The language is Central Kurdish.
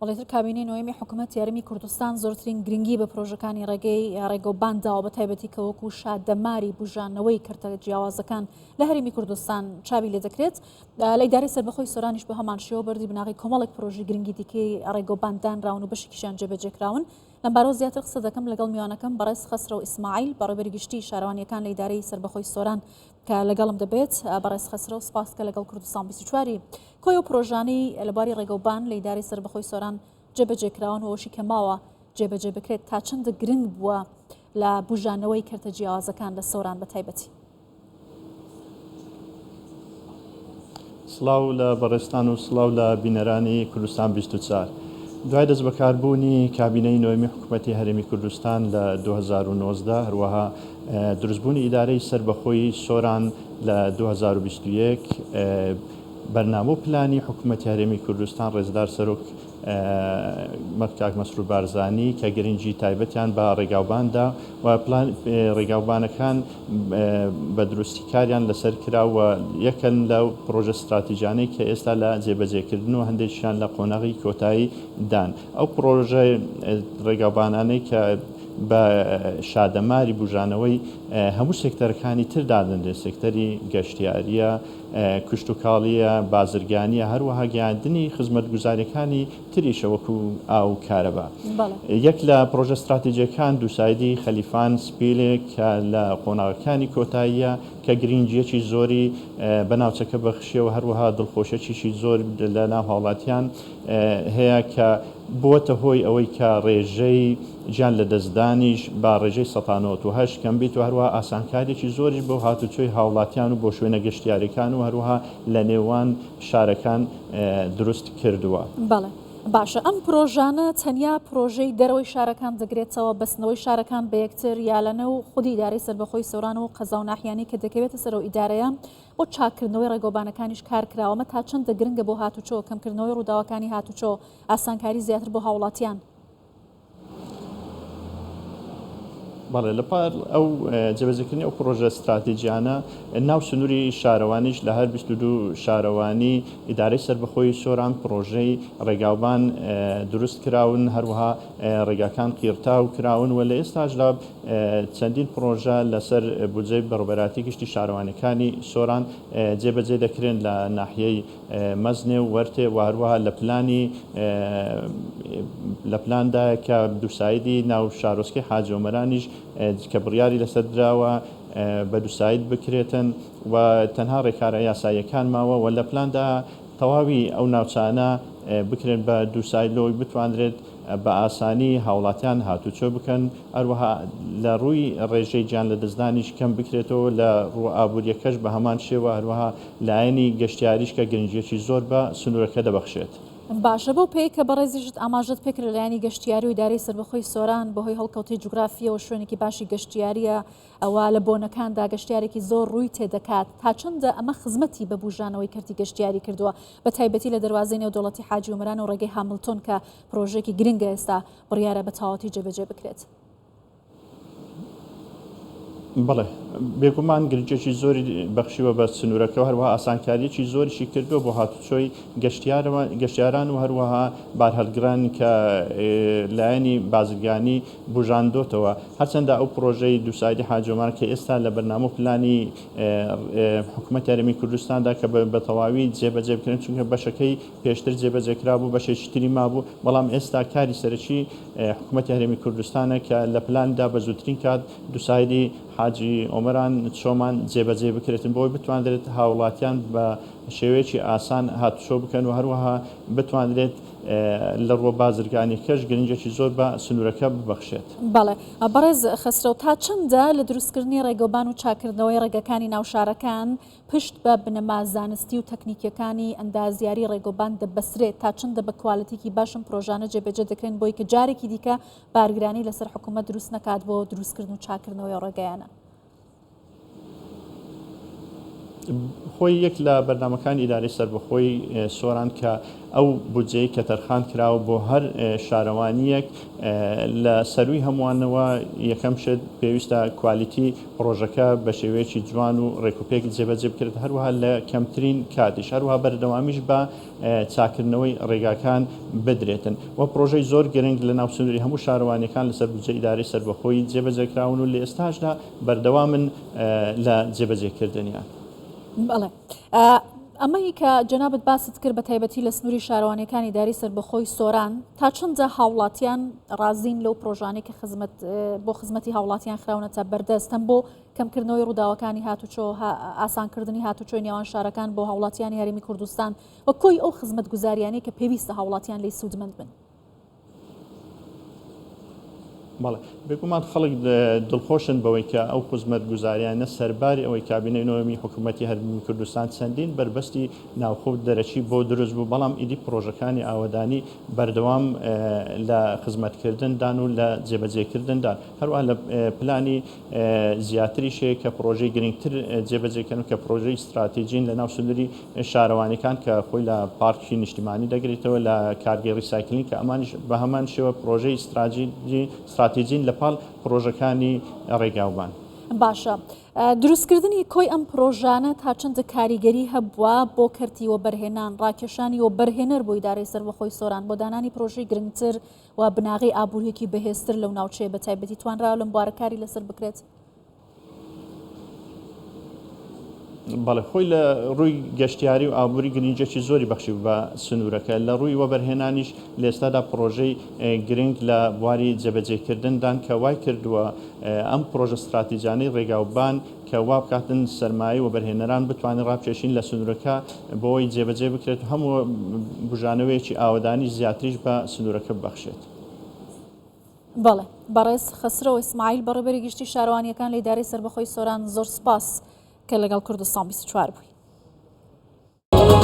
بەڵێتر کابینەی نوێمی حکوومەت یاریمی کوردستان زۆرترین گرنگی بە پرۆژەکانی ڕێگەوبان داوە بە تایبەتی کە وەکو شادەماری بژانەوەی کردە جیاوازەکان لە هەرێمی کوردستان چاوی لێ دەکرێت. لە ئیدارەی سەربەخۆی سۆرانیش بە هەمان شێوە بەردی بناغی کۆمەڵێک پرۆژی گرنگی دیکەی ڕێگەوبان دانراون و بەشێکیشیان جێبەجێکراون. لەم بارەوە زیاتر قسە دەکەم لەگەڵ میوانەکەم بەڕێز خەسرە ئیسماعیل بەڕێوەبەری گشتی شارەوانیەکان لە ئیدارەی سەربەخۆی سۆران کە لەگەڵم دەبێت. بەڕێز خەسرە و سپاس کە لەگەڵ کوردستان 24 کۆی و پرۆژانەی لەباری ڕێگەوبان لە ئیدارەی سەربەخۆی سۆران جێبەجێکراون و ئەوشی کە ماوە جێبەجێ بکرێت تا چەندە گرنگ بووە لە بژانەوەی کردە جیاوازەکان لە سۆران بە تایبەتی. سڵاو لە بەڕێستان و سڵاو لە بینەرانی کوردستان 24. دوای دەست بەکاربوونی کابینەی نوێمی حکوومەتی هەرێمی کوردستان لە 2019 هەروەها دروستبوونی ئیدارەی سەربەخۆی سۆران لە 2021 بەرنامە و پلانی حکوومەتی هەرێمی کوردستان ڕێزدار سەرۆک کاک مەسرور بارزانی کە گرنگی تایبەتیان بە ڕێگاوباندا و ڕێگاوبانەکان بە دروستی کاریان لەسەر کراوە یەکەن لەو پرۆژە استراتیژانەی کە ئێستا لە جێبەجێکردن و هەندێکیان لە قۆناغی کۆتایی دان. ئەو پرۆژە ڕێگاوبانانەی کە بە شادەماری بژانەوەی هەموو سێکتەرەکانی تردادن، سێکتەری گەشتیاریە، کشت و کاڵیە، بازرگانیە، هەروەها گەیاندنی خزمەتگوزاریەکانی تریشە وەکو ئاو کارەبا. یەک لە پرۆژە استراتیجیەکان دووسایدی خەلیفان سپیلێک کە لە قۆناغەکانی کۆتاییە کە گرنگیەکی زۆری بەناوچەکە بەخشیەوە هەروەها دڵخۆشەکیشی زۆر لە ناو هاوڵاتیان هەیە کە بۆتە هۆی ئەوەی کە ڕێژەی گیان لە دەستدانیش با ڕێژەی 1970 کەم بیت و هەروەها ئاسانکاریێکی زۆریش بۆ هاتوچۆی هاوڵاتیان و بۆ شوێنە گەشتیاریەکان و هەروەها لە نێوان شارەکان دروست کردووە. بەڵێ باشە، ئەم پرۆژانە تەنیا پرۆژەی دەرەوەی شارەکان دەگرێتەوە بەستنەوەی شارەکان بە یەکتر یا لەنە و خودی ئیدارەی سەربەخۆی سۆران و قەزا و ناحیانی کە دەکەوێتە سەرەوە ئیدارەیە بۆ چاکردنەوەی ڕێگەوبانەکانیش کار کراوەمە تا چەندە گرنگە بۆ هاتوچۆ کەمکردنەوەی ڕووداوەکانی هاتوچۆ ئاسانکاری زیاتر بۆ هاوڵاتیان. بەڵێ لەپار ئەو جێبەجێکردنی ئەو پرۆژە استراتیجیانە ناو سنووری شارەوانیش لە هەر 22 شارەوانی ئیدارەی سەربەخۆی سۆران پرۆژەی ڕێگاوبان دروست کراون، هەروەها ڕێگاکان قیرتاو کراون و لە ئێستاش لە چەندین پرۆژە لەسەر بودجەی بەڕێوەبەراتی گشتی شارەوانەکانی سۆران جێبەجێ دەکرێن لە ناحیەی مەزنێ و وەرتێ و هەروەها لە پلاندا کە دووسایدی ناو شارۆچکەی حاجی عومەرانیش کە بڕیاری لەسەر دراوە بە دووساید بکرێتن و تەنها ڕێکارە یاساییەکان ماوە و لە پلاندا تەواوی ئەو ناوچانە بکرێن بە دووسایدلەوەی بتوانرێت بە ئاسانی هاوڵاتیان هاتوچۆ بکەن، هەروەها لە ڕووی ڕێژەی گیان لە دەستدانیش کەم بکرێتەوە، لە ڕوو ئابوووریەکەش بە هەمان شێوە، هەروەها لایەنی گەشتیاریش کە گرنگیەکی زۆر بە سنوورەکە دەبەخشێت. باشە بۆ پێی کە بەڕێزیشت ئاماژەت پێکرد لایەنی گەشتیاری و ئیدارەی سەربەخۆی سۆران بەهۆی هەڵکەوتی جوگرافیەوە شوێنێکی باشی گەشتیاریە ئەوە لە بۆنەکاندا گەشتیارێکی زۆر ڕووی تێدەکات، تا چەندە ئەمە خزمەتی بە بژانەوەی کردی گەشتیاری کردووە بە تایبەتی لە دەواازەی نێودەوڵەتی حاجی عومەران و ڕێگەی هامڵتۆن کە پرۆژێکی گرنگە ئێستا بڕیارە بە تەواوەتی جێبەجێ بکرێت. بەڵێ بێگومان گرنگێکی زۆری بەخشیوە بە سنوورەکە و هەروەها ئاسانکاریەکی زۆریشی کردووە بۆ هاتوچۆی گەشتیاران و هەروەها بارهەڵگران کە لایەنی بازرگانی بژاندۆتەوە. هەرچەندە ئەو پرۆژەی دووسایدی حاجی عومەر کە ئێستا لە بەرنامە و پلانی حکوومەتی هەرێمی کوردستاندا کە بە تەواوی جێبەجێ بکرێن، چونکە بەشەکەی پێشتر جێبەجێکرا بوو، بەشێکی تری مابوو، بەڵام ئێستا کاری سەرەکی حکوومەتی هەرێمی کوردستانە کە لە پلاندا بە زووترین کات دووسایدی حاجی عومەران چۆمان جێبەجێ بکرێتن بۆی بتوانرێت هاوڵاتیان بە شێوەیەکی ئاسان هاتوچۆ بکەن و هەروەها بتوانرێت لە ڕووە بازرگانیەکەش گرنگێکی زۆر بە سنوورەکە ببەخشێت. بەڵێ بەڕێز خەسرە و تا چەندە لە دروستکردنی ڕێگەوبان و چاکردنەوەی ڕێگەکانی ناوشارەکان پشت بە بنەما زانستی و تەکنیکیەکانی ئەندازیاری ڕێگەوبان دەبەسرێت، تا چەندە بە کواڵیتیکی باشم پرۆژانە جێبەجێ دەکرێن بۆی کە جارێکی دیکە بارگرانی لەسەر حکوومەت دروست نەکات بۆ دروستکردن و چاکردنەوەی ڕێگەیانە؟ خۆی یەک لە بەردامەکانی ئیدارەی سەربەخۆی سۆران کە ئەو بودجەی کە تەرخان کراوە بۆ هەر شارەوانیەک لە سەروی هەمووانەوە یەکەم شت پێویستە کوالیتی پرۆژەکە بە شێوەیەکی جوان و ڕێکوپێک جێبەجێ بکرێت هەروەها لە کەمترین کاتیش هەروەها بەردەوامیش بە چاکردنەوەی ڕێگاکان بدرێتن و پرۆژەی زۆر گرنگ لە ناو سنووری هەموو شارەوانیەکان لەسەر بودجەی ئیدارەی سەربەخۆی جێبەجێکراون و لە ئێستاشدا بەردەوامن لە جێبەجێکردنیان. بەڵێ ئەمەی کە جەنابەت باست کرد بە تایبەتی لە سنووری شارەوانیەکانی ئیداری سەربەخۆی سۆران تا چەندە هاوڵاتیان ڕازین لەو پرۆژانەی کە بۆ خزمەتی هاوڵاتیان خراونەتە بەردەستن بۆ کەمکردنەوەی ڕووداوەکانی هاتوچۆ ئاسانکردنی هاتوچۆی نێوان شارەکان بۆ هاوڵاتیانی هەرێمی کوردستان و کۆی ئەو خزمەت گوزاریانەی کە پێویستە هاوڵاتیان لی سوودمەند بن. بەڵێ بێگومان خەڵک دڵخۆشن بەوەی کە ئەو خزمەت گوزاریانە سەرباری ئەوەی کابینەی نوێمی حکوومەتی هەرێمی کوردستان چەندین بربەستی ناوخۆ دەرەچی بۆ دروست بوو بەڵام ئیدی پرۆژەکانی ئاوەدانی بەردەوام لە خزمەتکردندان و لە جێبەجێکردندا هەروە لە پلانی زیاتری شەیە کە پرۆژەی گرنگتر جێبەجێکردن کە پرۆژەی استراتیژین لە ناو سنووری شارەوانیەکان کە خۆی لە پارکی نیشتیمانی دەگرێتەوە لە کارگەی ریسایکلینگ کە ئەمانیش بە هەمان شێوە پرۆژەی استراتیژین لە پاڵ پرۆژەکانی ڕێگاوبان. باشە دروستکردنی کۆی ئەم پرۆژانە تا چەندە کاریگەری هەبووە بۆ کەرتیوە بەرهێنان ڕاکێشانی و بەرهێنەر بۆ ئیدارەی سەربەخۆی سۆران بۆ دانانی پرۆژەی گرنگتر و بناغی ئابوووریەکی بەهێزتر لەو ناوچەیە بە تایبەتی توانراوە لەم بوارەکاری لەسەر بکرێت. بەڵێ خۆی لە ڕووی گەشتیاری و ئابووری گرنگجێکی زۆری بەخشی بە سنوورەکە لە ڕووی وەبەرهێنانیش لە ئێستادا پرۆژەی گرنگ لە بواری جێبەجێکردندان کە وای کردووە ئەم پرۆژە استراتیژانەی ڕێگاوبان کە وا بکاتن سەرمایی و بەرهێنەران بتوانین ڕابکێشین لە سنوورەکە بۆی جێبەجێ بکرێت هەموو بژانەوەیەکی ئاوەدانی زیاتریش بە سنوورەکە ببەخشێت. بەڵێ بەڕێز خەسرەوە ئیسماعیل بەڕێبەری گشتی شارەوانیەکان لە ئیدارەی سەربەخۆی سۆران زۆر سپاس کە لەگەڵ کوردستان 24 بووی.